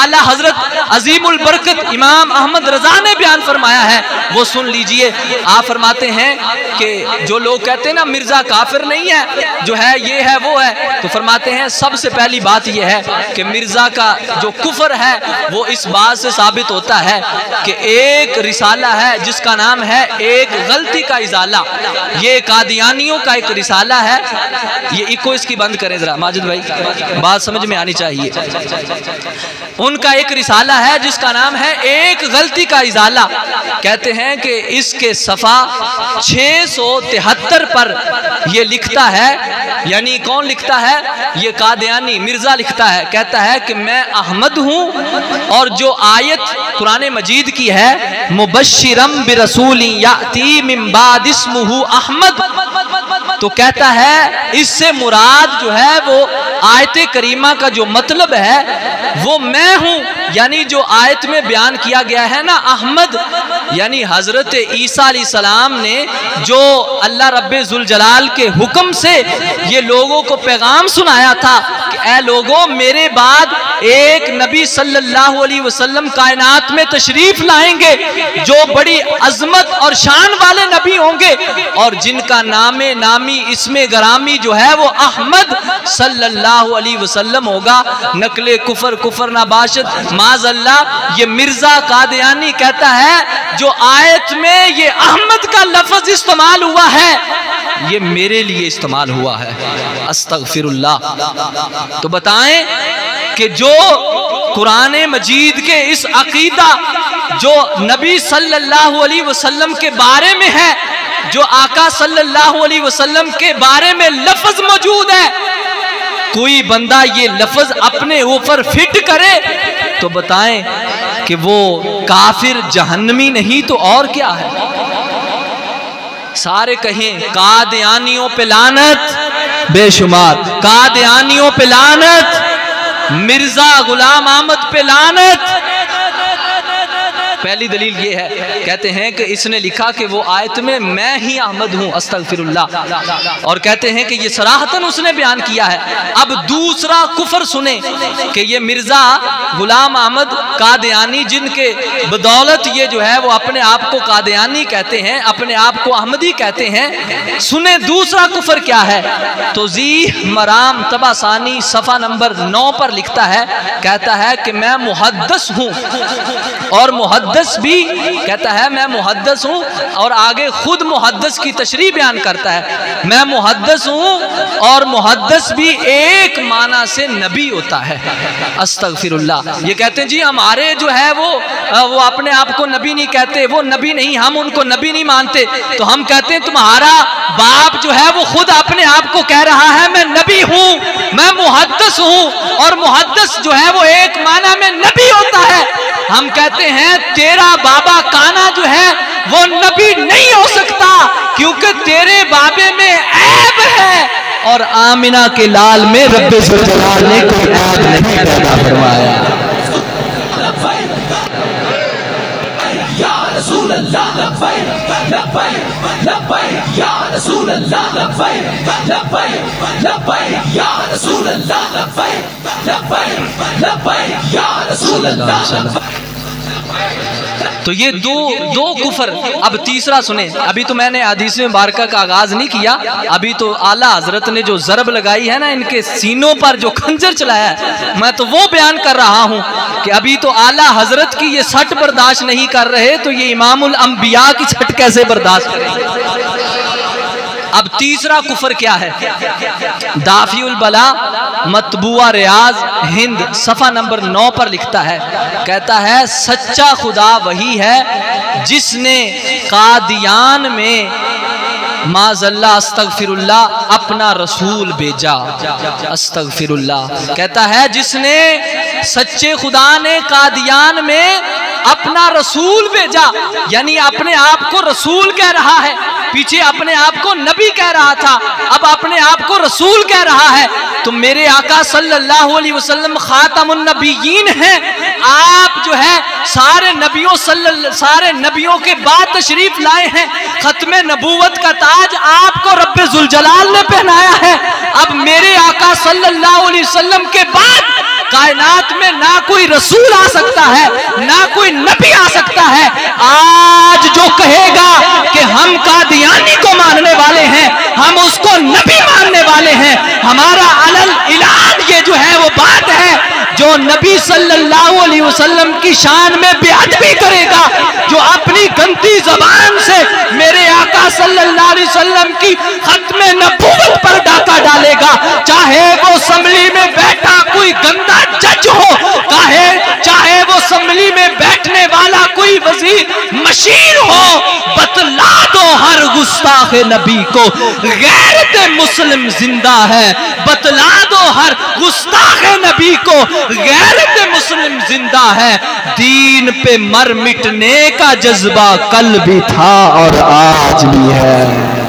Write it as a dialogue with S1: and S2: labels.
S1: आला हजरत अजीम उल बरकत इमाम अहमद रजा ने बयान फरमाया है, वो सुन लीजिए। आप फरमाते हैं कि जो लोग कहते हैं ना मिर्जा काफिर नहीं है, जो है ये है वो है, तो फरमाते हैं सबसे पहली बात ये है कि मिर्जा का जो कुफर है वो इस बात से साबित होता है कि एक रिसाला है जिसका नाम है एक गलती का इजाला, ये कादियानियों का एक रिसाला है। ये इको इसकी बंद करें जरा माजिद भाई, बात समझ में आनी चाहिए। उनका एक रिसाला है जिसका नाम है एक गलती का इजाला। कहते हैं कि इसके सफ़ा 673 पर ये लिखता है, यानी कौन लिखता है, ये कादियानी मिर्जा लिखता है। कहता है कि मैं अहमद हूँ और जो आयत कुरान मजीद की है मुबश्शिरम बिरसूली याती मिन बाद इस्मुहु अहमद, तो कहता है इससे मुराद जो है वो आयत करीमा का जो मतलब है वो मैं हूँ, यानी जो आयत में बयान किया गया है ना अहमद, यानी हजरत ईसा अलैहिस्सलाम ने जो अल्लाह रब्बे जुल जलाल के हुक्म से ये लोगों को पैगाम सुनाया था कि ऐ लोगों मेरे बाद एक नबी सल्लल्लाहु अलैहि वसल्लम कायनात में तशरीफ लाएंगे जो बड़ी अजमत और शान वाले नबी होंगे और जिनका नामे नामी इसमें गरामी जो है वो अहमद सल्लल्लाहु अलैहि वसल्लम होगा। नकले कुफर कुफर नाबाशद माज़अल्लाह, ये मिर्जा कादियानी कहता है जो आयत में ये अहमद का लफ्ज इस्तेमाल हुआ है ये मेरे लिए इस्तेमाल हुआ है, अस्तगफिरुल्लाह। तो बताएं कि जो कुरान मजीद के इस अकीदा जो नबी सल्लल्लाहु अलैहि वसल्लम के बारे में है, जो आका सल्लल्लाहु अलैहि वसल्लम के बारे में लफ्ज मौजूद है, कोई बंदा ये लफ्ज अपने ऊपर फिट करे तो बताएं कि वो काफिर जहन्नमी नहीं तो और क्या है। सारे कहें कादियानियों पे लानत, बेशुमार कादियानियों पे लानत, मिर्जा गुलाम अहमद पे लानत। पहली दलील ये है, कहते हैं कि इसने लिखा कि वो आयत में मैं ही अहमद हूँ, अस्तगफिरुल्लाह, और कहते हैं कि ये सराहतन उसने बयान किया है। अब दूसरा कुफर सुने कि ये मिर्जा गुलाम अहमद कादियानी जिनके बदौलत ये जो है वो अपने आप को कादियानी कहते हैं, अपने आप को अहमदी कहते हैं, सुने दूसरा कुफर क्या है। तो जी मराम तबासानी सफ़ा नंबर 9 पर लिखता है, कहता है कि मैं मुहद्दस हूँ, और मुहद्दस भी कहता है मैं मुहद्दस हूँ, और आगे खुद मुहद्दस की तशरीह बयान करता है, मैं मुहद्दस हूँ और मुहद्दस भी एक माना से नबी होता है, अस्तगफिरुल्लाह। ये कहते हैं जी हमारे जो है वो अपने आप को नबी नहीं कहते, वो नबी नहीं, हम उनको नबी नहीं मानते, तो हम कहते हैं तुम्हारा बाप जो है वो खुद अपने आप को कह रहा है मैं नबी हूँ, मैं मुहद्दस हूँ, और मुहद्दस जो है वो एक माना में नबी होता है। हम कहते हैं तेरा बाबा काना जो है वो नबी नहीं हो सकता क्योंकि तेरे बाबे में ऐब है, और आमिना के लाल में रब्बे जुल जलाल ने कोई ऐब नहीं पैदा फरमाया। तो ये दो कुफर। अब तीसरा सुने, अभी तो मैंने हदीस मुबारका का आगाज नहीं किया, अभी तो आला हजरत ने जो ज़रब लगाई है ना इनके सीनों पर जो खंजर चलाया है, मैं तो वो बयान कर रहा हूँ कि अभी तो आला हजरत की ये सट बर्दाश्त नहीं कर रहे तो ये इमामुल अंबिया की सट कैसे बर्दाश्त करें। अब तीसरा कुफर क्या है। दाफिउल बला मतबुआ रियाज हिंद सफ़ा नंबर 9 पर लिखता है, कहता है सच्चा खुदा वही है जिसने कादियान में माज़ल्ला अस्तगफिरुल्लाह अपना रसूल भेजा, अस्तगफिरुल्लाह। कहता है जिसने सच्चे खुदा ने कादियान में अपना रसूल भेजा, यानी अपने आप को रसूल कह रहा है, पीछे अपने आप को नबी कह रहा था, अब अपने आप को रसूल कह रहा है। तो मेरे आका सल्लल्लाहु अलैहि वसल्लम खातमुन नबिय्यीन हैं, आप जो है सारे नबियों के बाद तशरीफ लाए हैं, खत्मे नबूवत का ताज आपको रब्बे जुल जलाल ने पहनाया है। अब मेरे आका सल्लल्लाहु अलैहि वसल्लम के बाद कायनात में ना कोई रसूल आ सकता है, ना कोई नबी आ सकता है। आज जो कहेगा कि हम कादियानी को मानने वाले हैं, हम उसको नबी मानने वाले हैं, हमारा अलल इलान ये जो है वो बात है, जो नबी सल्लल्लाहु अलैहि वसल्लम की शान में बेअदबी करेगा, जो अपनी गंदी जबान से मेरे आका सल्लल्लाहु अलैहि वसल्लम की खत्म नबूवत पर डाका डालेगा, चाहे वो असम्बली में बैठा कोई गंदा जज हो, चाहे वो असम्बली में बैठने वाला कोई वजीर मशीर हो, बतला दो हर गुस्ताख नबी को गैरत मुस्लिम जिंदा है। बतला दो हर गुस्ताख नबी को गैरत मुस्लिम जिंदा है। दीन पे मर मिटने का जज्बा कल भी था और आज भी है।